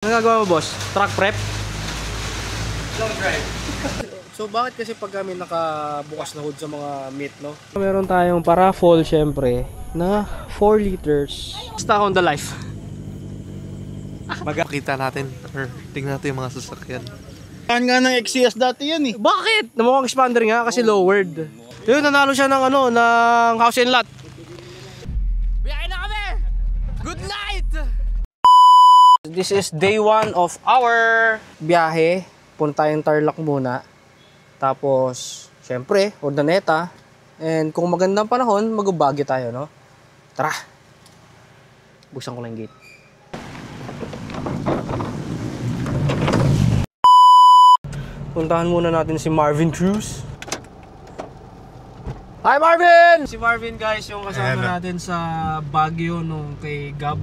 Ano gagawa mo, boss? Truck prep? Long drive. So bakit kasi pag kami nakabukas na hood sa mga meat, no? Meron tayong paraffol syempre na 4 liters. Stock on the life. Magkakita natin or tingnan natin yung mga sasakyan. Saan nga ng XCS dati yan eh. Bakit? Namukhang expander nga kasi lowered. Yun, nanalo siya ng ano, ng house and lot. Biyahe na kami! Good night! This is day 1 of our biyahe. Punta tayong Tarlac muna. Tapos, syempre, Urdaneta. And kung magandang panahon, mag-Baguio tayo, no? Tara! Buksan ko lang yung gate. Puntahan muna natin si Marvin Cruz. Hi Marvin! Si Marvin guys, yung kasama natin sa Baguio nung kay Gab.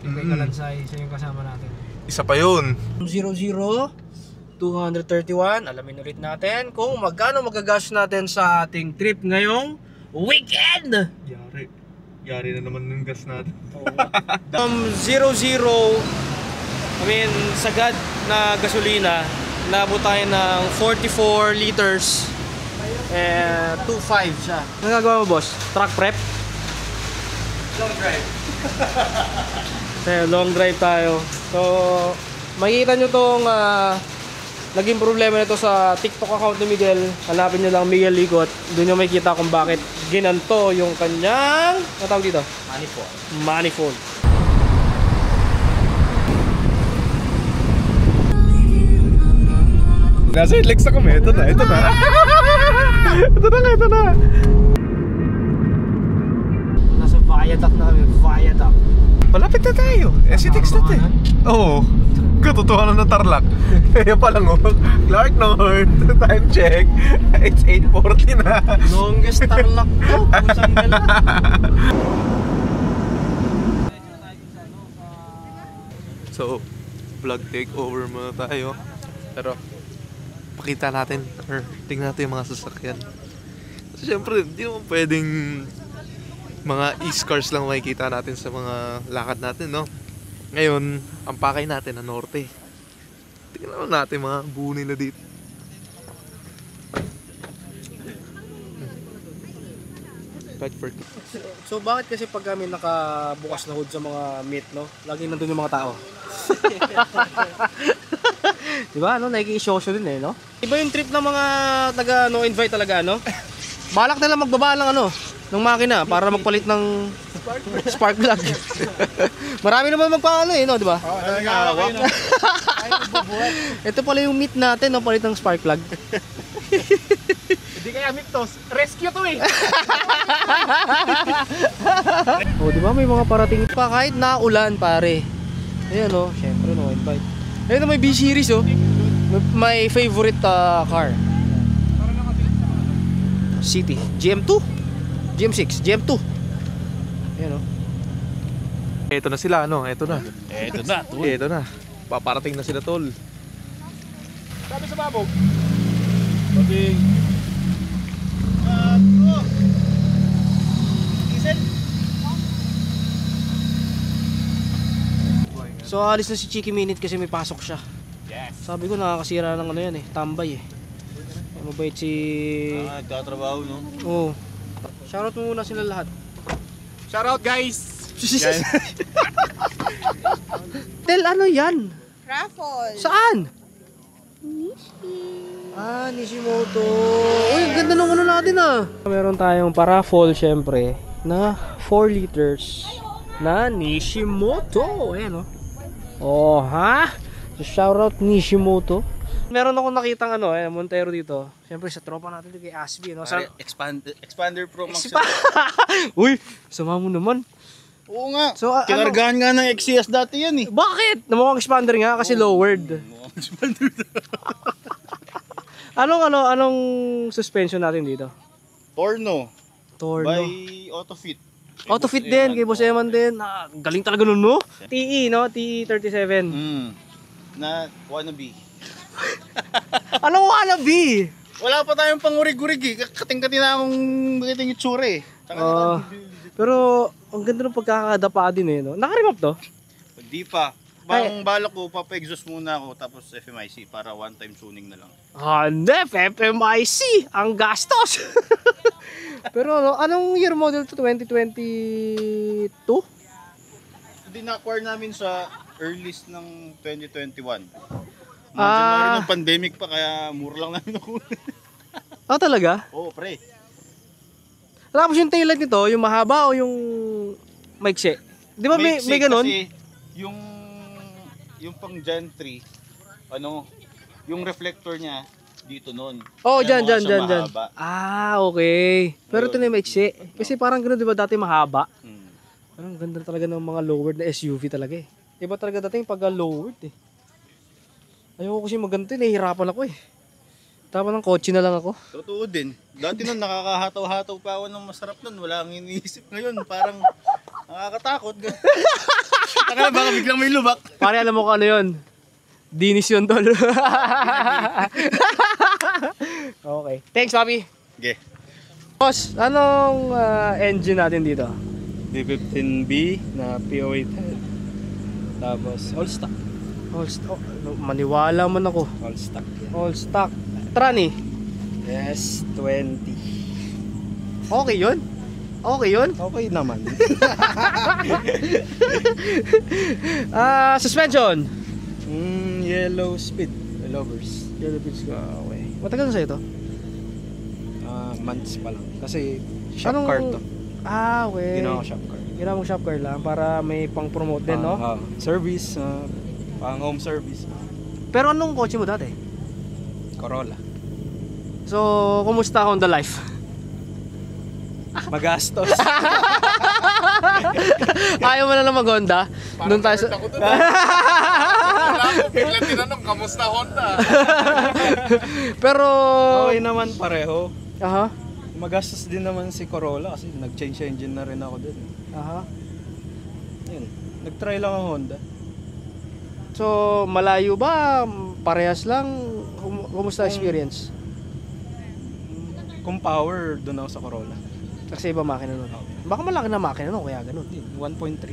Yung kay Kalansay, siya yung kasama natin. Isa pa yun. 00-231, alamin ulit natin kung magkano magagastos natin sa ating trip ngayong weekend! Yari na naman yung gas natin. From 00, sagad na gasolina, naabot tayo ng 44 liters. 2.5 siya. Ano gagawa mo, boss? Truck prep? Long drive. Long drive tayo. So, makikita nyo tong naging problema nito sa TikTok account ni Miguel. Hanapin nyo lang Miguel Ligot. Doon nyo makikita kung bakit ginanto yung kanyang, ano tawag dito? Manifold. Manifold. Nasa Hitlex na kami. Ito na. Ito na. Nasa viaduct na kami. Viaduct. Malapit na tayo. SCTX natin. Oo. Katotohanan ng Tarlac. Kaya pala ngo. Clark North. Time check. It's 8:40 na. Longest Tarlac to. Pusang gala. So, vlog takeover muna tayo. Pero, pakita natin or tingnan natin yung mga sasakyan. Kasi syempre, hindi mo pwedeng mga e-cars lang makikita natin sa mga lakad natin, no? Ngayon, ang pakay natin na norte. Tingnan natin mga buo nila dito. So bakit kasi pag kami nakabukas na hood sa mga meat, no? Lagi nandun yung mga tao. Diba, no? Naki-i-show din eh, no? Iba yung trip ng mga taga no invite talaga, no? Balak na lang magbaba ng ano, ng makina para magpalit ng spark plug. Marami naman magpaano eh, no, di ba? Oo, nangangawak. Ito pala yung meat natin, no, palit ng spark plug. Hindi kaya Mictos. Rescue to eh. Oh, di ba may mga parating pa kahit naulan, pare. Ayan, no, syempre no invite. Ayun na may B-series, oh. My favorite car. City, GM2, GM6, GM2. Ayan, oh. Ito na sila, ano? Ito na. Tol. Ito na. Paparating na sila, tol. Sabi sa babog. So alis na si Chiki Minute kasi may pasok siya. Yes. Sabi ko nakakasira ng ano yan eh, tambay eh. Ay, mabait si... Nagtatrabaho, no? Oo. Shoutout mo muna sila lahat. Shoutout guys. Tel, ano yan? Raffle. Saan? Nishi. Nishimoto. Uy, ang ganda ng ano natin ah. Meron tayong paraffol syempre na 4 liters na Nishimoto. Ayan oh. Oh, ha? So, shoutout Nishimoto. Meron akong nakitang ano, Montero dito. Siyempre sa tropa natin dito kay Asby, no? Expander Pro Max. Uy, sama mo naman. Oo nga. So, Kinargahan nga ng XCS dati yan eh. Bakit? Namukhang expander nga kasi lowered. Anong suspension natin dito? Torno. Torno. By Autofit. Autofit din, kay Boss Eman din. Galing talaga nun, no? TE, no? TE37. Na wannabe. Anong wannabe? Wala pa tayong pangurig-urig eh. Kating-kating na akong nakita yung itsura eh. Pero, ang ganda ng pagkakadapa din eh, no? Naka-remap to? Hindi pa. Bang balak ko, papa-exhaust muna ako tapos FMIC para one time tuning na lang. Hanep, FMIC, ang gastos. Pero anong year model to? 2022? Hindi na-acquire namin sa earliest ng 2021. January ng pandemic pa kaya mura lang namin ako. Talaga? Oo, pre. Tapos yung taillight nito, yung mahaba o yung maiksi? Di ba may ganun? Kasi yung pang Gen 3, yung reflector niya dito nun. Oh, Kaya dyan. mahaba. Okay. Pero ito na yung maiksi. Kasi parang ganun, di ba dati mahaba? Hmm. Ang ganda talaga ng mga lowered na SUV talaga eh. Iba talaga dating pag lowered eh. Ayoko kasi maganto eh, nahihirapan ako eh. Tama ng kotse na lang ako. Totoo din. Dati nun nakakahataw-hataw pa ako ng masarap nun. Wala kang iniisip ngayon. Parang nakakatakot. Taka baka biglang may lubak. Pare, alam mo kung ano yun? Dinis yun, tol. Okay. Thanks, Papi. Okay. Boss, anong engine natin dito? D15B na PO8 head. Tapos all stock. All stock. Maniwala man ako. All stock yan. All stock. Trani. Yes, 20. Okay yun? Okay yun? Okay naman. Suspension. Yellow speed. Lovers. Yellow bits ko. Okay. Matagal na sa'yo to? Months pa lang. Kasi shop Anong- car to. Okay. Ginawa ko shop car. Ginawa mong shop car lang para may pang-promote din, no? Service, pang home service. Pero anong kotse mo dati? Corolla. So, kumusta Honda life? Magastos. Ayaw mo na lang mag-Honda? Doon tayo sa... Bigla tinanong, kamusta Honda? Pero... Okay naman pareho. Aha. Magastos din naman si Corolla kasi nag-change engine na rin ako dun. Aha. Yun. Nag-try lang ang Honda. So, malayo ba? Parehas lang? Kumusta experience? Kung power, doon ako sa Corolla. Kasi iba makina nun. Baka malaki na makina nun, kaya ganun. 1.3.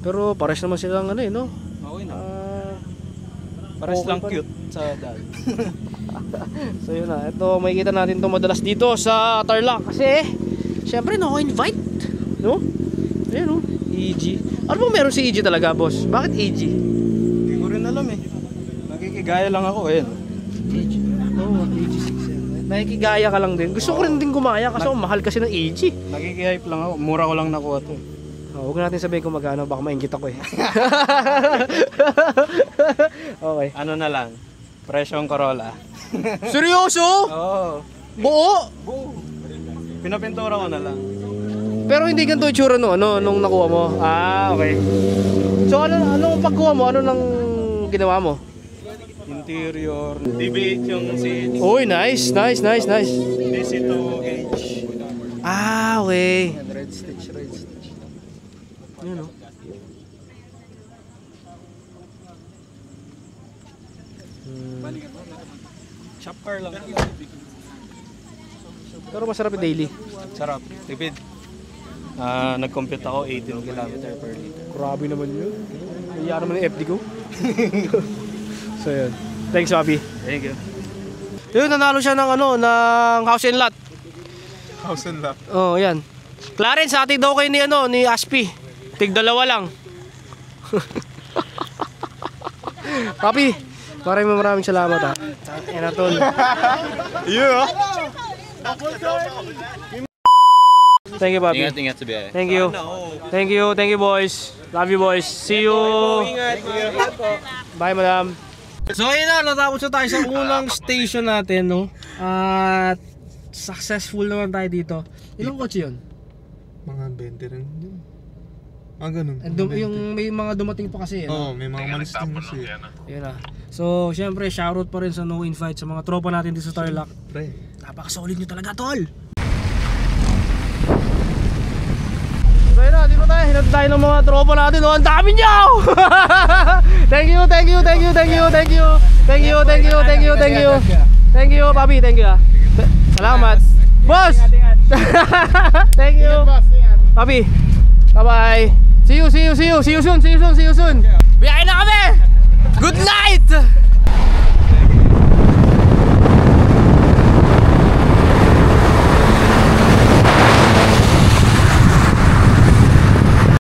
Pero pares naman silang ano eh, no? Okay na. okay Pares lang pa cute sa dad. So yun na, ito makikita natin ito madalas dito sa Tarlac. Kasi, syempre no-invite. No? Ayan no, EG. Ano bang meron si EG talaga, boss? Bakit EG? Hindi ko rin alam eh. Nakikigaya lang ako eh. EG. Oo, EG6 yan. Nakikigaya ka lang din. Gusto ko rin din gumaya kasi mahal kasi ng EG. Nakikihype lang ako. Mura ko lang nakuha to. Huwag natin sabihin kung magkano, baka maingit ako eh. Okay. Ano na lang? Presyong Corolla. Seryoso? Oo. Buo? Pinapintura ko na lang. Pero hindi ganito itsura no, ano, nung nakuha mo? Okay. So anong pagkuha mo? Ano nang ginawa mo? Interior. DB8 yung seats. Uy, nice. DC2 gauge. Okay. Red stitch. Yun o. Shop car lang. Pero masarap yung daily. Sarap. Tipid. Nag-compute ako 18 km per liter. Grabe naman yun. Iya naman yung FD ko. So yun. Thanks, Bobby. Thank you. Yun, nanalo siya ng ano, ng house and lot. House and lot. Oh, yan. Clarence, hati daw kayo ni Aspi. Tig-2 lang. Papi, maraming salamat ha. Yan na tol. Yeah! Thank you, Papi. Ingat sa biyahe. Thank you boys. Love you boys. See you. Bye, madam. So ayun na, natapos na tayo sa unang station natin, no? At successful naman tayo dito. Ilang kotse yun? Mga 20 rin yun. Ganun. Yung may mga dumating pa kasi, no? May mga malis din kasi. Ayun na. So, syempre, shoutout pa rin sa No Invite sa mga tropa natin dito sa Tarlac. Pre. Napaka-solid nyo talaga, tol! So ayun na, dito tayo. Hinatid tayo ng mga tropa natin. Oh, ang dami nyo! Thank you, Papi. Thank you. Salamat. Boss! Thank you. Papi. Bye-bye. See you soon. Biyahe na kami!